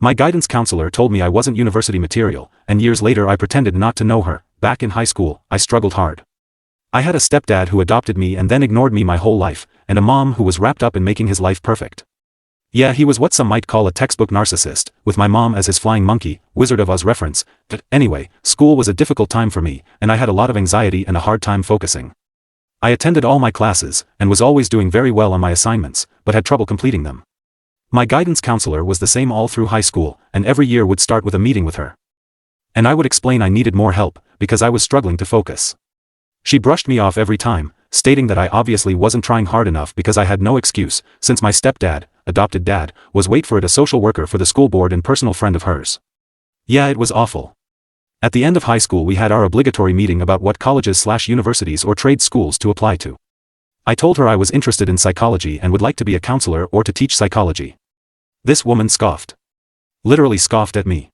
My guidance counselor told me I wasn't university material, and years later I pretended not to know her. Back in high school, I struggled hard. I had a stepdad who adopted me and then ignored me my whole life, and a mom who was wrapped up in making his life perfect. Yeah, he was what some might call a textbook narcissist, with my mom as his flying monkey, Wizard of Oz reference. But anyway, school was a difficult time for me, and I had a lot of anxiety and a hard time focusing. I attended all my classes, and was always doing very well on my assignments, but had trouble completing them. My guidance counselor was the same all through high school, and every year would start with a meeting with her. And I would explain I needed more help, because I was struggling to focus. She brushed me off every time, stating that I obviously wasn't trying hard enough because I had no excuse, since my stepdad, adopted dad, was a social worker for the school board and personal friend of hers. Yeah, it was awful. At the end of high school we had our obligatory meeting about what colleges/universities or trade schools to apply to. I told her I was interested in psychology and would like to be a counselor or to teach psychology. This woman scoffed. Literally scoffed at me.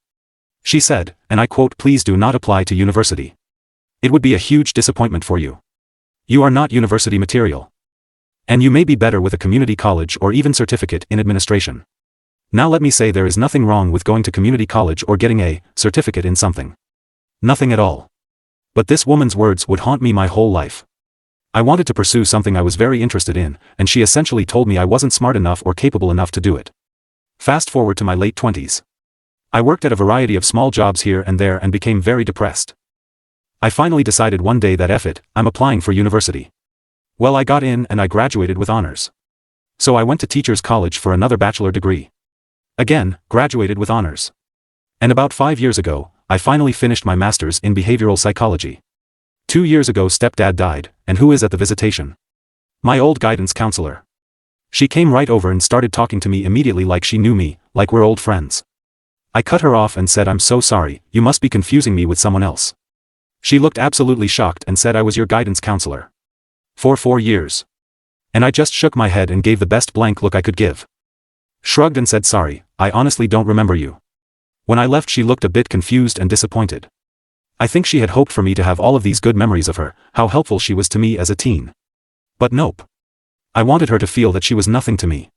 She said, and I quote, "Please do not apply to university. It would be a huge disappointment for you. You are not university material. And you may be better with a community college or even certificate in administration." Now let me say there is nothing wrong with going to community college or getting a certificate in something. Nothing at all. But this woman's words would haunt me my whole life. I wanted to pursue something I was very interested in, and she essentially told me I wasn't smart enough or capable enough to do it. Fast forward to my late 20s. I worked at a variety of small jobs here and there and became very depressed. I finally decided one day that F it, I'm applying for university. Well, I got in and I graduated with honors. So I went to teachers college for another bachelor degree. Again, graduated with honors. And about 5 years ago, I finally finished my master's in behavioral psychology. 2 years ago stepdad died, and who is at the visitation? My old guidance counselor. She came right over and started talking to me immediately like she knew me, like we're old friends. I cut her off and said, "I'm so sorry, you must be confusing me with someone else." She looked absolutely shocked and said, "I was your guidance counselor. For 4 years." And I just shook my head and gave the best blank look I could give. Shrugged and said, "Sorry, I honestly don't remember you." When I left she looked a bit confused and disappointed. I think she had hoped for me to have all of these good memories of her, how helpful she was to me as a teen. But nope. I wanted her to feel that she was nothing to me.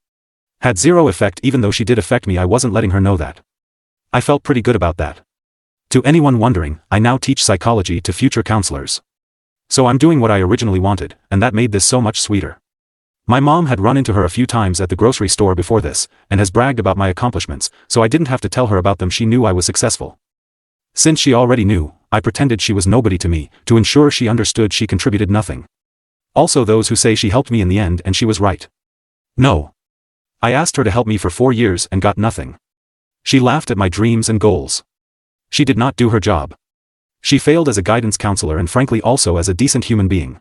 Had zero effect. Even though she did affect me, I wasn't letting her know that. I felt pretty good about that. To anyone wondering, I now teach psychology to future counselors. So I'm doing what I originally wanted, and that made this so much sweeter. My mom had run into her a few times at the grocery store before this, and has bragged about my accomplishments, so I didn't have to tell her about them. She knew I was successful. Since she already knew, I pretended she was nobody to me, to ensure she understood she contributed nothing. Also those who say she helped me in the end and she was right. No. I asked her to help me for 4 years and got nothing. She laughed at my dreams and goals. She did not do her job. She failed as a guidance counselor and frankly also as a decent human being.